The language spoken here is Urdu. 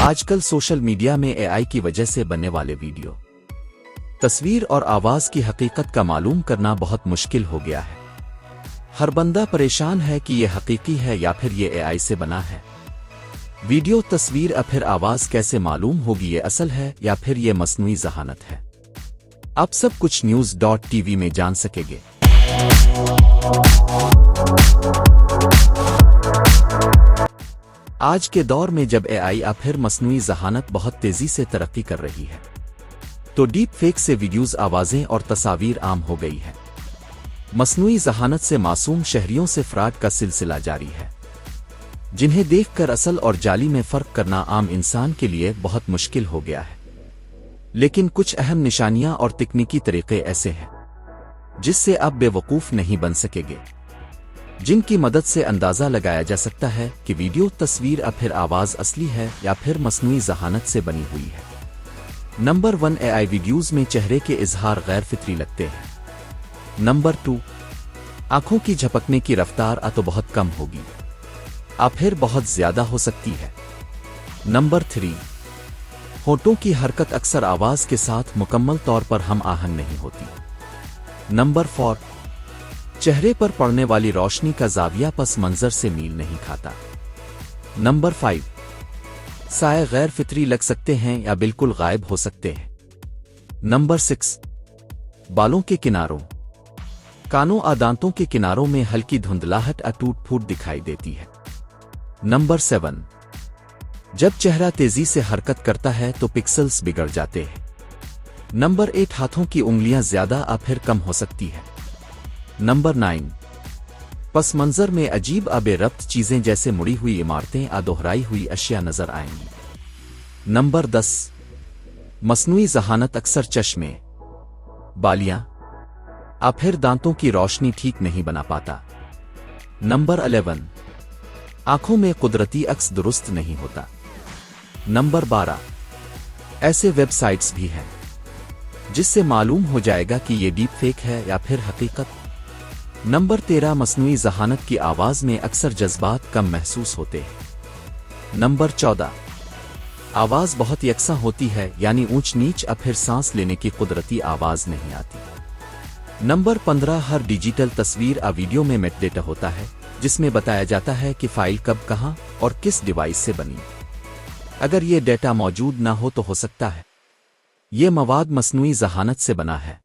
آج کل سوشل میڈیا میں اے آئی کی وجہ سے بننے والے ویڈیو، تصویر اور آواز کی حقیقت کا معلوم کرنا بہت مشکل ہو گیا ہے۔ ہر بندہ پریشان ہے کہ یہ حقیقی ہے یا پھر یہ اے آئی سے بنا ہے۔ ویڈیو، تصویر یا پھر آواز کیسے معلوم ہوگی یہ اصل ہے یا پھر یہ مصنوعی ذہانت ہے؟ آپ سب کچھ news.tv میں جان سکیں گے۔ آج کے دور میں جب اے آئی یا پھر مصنوعی ذہانت بہت تیزی سے ترقی کر رہی ہے، تو ڈیپ فیک سے ویڈیوز، آوازیں اور تصاویر عام ہو گئی ہیں۔ مصنوعی ذہانت سے معصوم شہریوں سے فراڈ کا سلسلہ جاری ہے، جنہیں دیکھ کر اصل اور جعلی میں فرق کرنا عام انسان کے لیے بہت مشکل ہو گیا ہے۔ لیکن کچھ اہم نشانیاں اور تکنیکی طریقے ایسے ہیں جس سے آپ بے وقوف نہیں بن سکیں گے، جن کی مدد سے اندازہ لگایا جا سکتا ہے کہ ویڈیو، تصویر یا پھر آواز اصلی ہے یا پھر مصنوعی ذہانت سے بنی ہوئی ہے۔ نمبر 1، اے آئی ویڈیوز میں چہرے کے اظہار غیر فطری لگتے ہیں۔ نمبر 2، آنکھوں کی جھپکنے کی رفتار تو بہت کم ہوگی، پھر بہت زیادہ ہو سکتی ہے۔ نمبر 3، ہونٹوں کی حرکت اکثر آواز کے ساتھ مکمل طور پر ہم آہنگ نہیں ہوتی۔ نمبر 4، چہرے پر پڑنے والی روشنی کا زاویہ پس منظر سے میل نہیں کھاتا۔ نمبر 5، سائے غیر فطری لگ سکتے ہیں یا بالکل غائب ہو سکتے ہیں۔ نمبر 6، بالوں کے کناروں، کانوں دانتوں کے کناروں میں ہلکی دھندلاہٹ ٹوٹ پھوٹ دکھائی دیتی ہے۔ نمبر 7، جب چہرہ تیزی سے حرکت کرتا ہے تو پکسلز بگڑ جاتے ہیں۔ نمبر 8، ہاتھوں کی انگلیاں زیادہ پھر کم ہو سکتی ہے۔ نمبر 9، پس منظر میں عجیب بے ربط چیزیں جیسے مڑی ہوئی عمارتیں دہرائی ہوئی اشیاء نظر آئیں گی۔ نمبر 10، مصنوعی ذہانت اکثر چشمے، بالیاں پھر دانتوں کی روشنی ٹھیک نہیں بنا پاتا۔ نمبر 11، آنکھوں میں قدرتی عکس درست نہیں ہوتا۔ نمبر 12، ایسے ویب سائٹس بھی ہیں جس سے معلوم ہو جائے گا کہ یہ ڈیپ فیک ہے یا پھر حقیقت۔ نمبر 13، مصنوعی ذہانت کی آواز میں اکثر جذبات کم محسوس ہوتے ہیں۔ نمبر 14، آواز بہت یکساں ہوتی ہے، یعنی اونچ نیچ پھر سانس لینے کی قدرتی آواز نہیں آتی۔ نمبر 15، ہر ڈیجیٹل تصویر ویڈیو میں میٹ ڈیٹا ہوتا ہے جس میں بتایا جاتا ہے کہ فائل کب، کہاں اور کس ڈیوائس سے بنی۔ اگر یہ ڈیٹا موجود نہ ہو تو ہو سکتا ہے یہ مواد مصنوعی ذہانت سے بنا ہے۔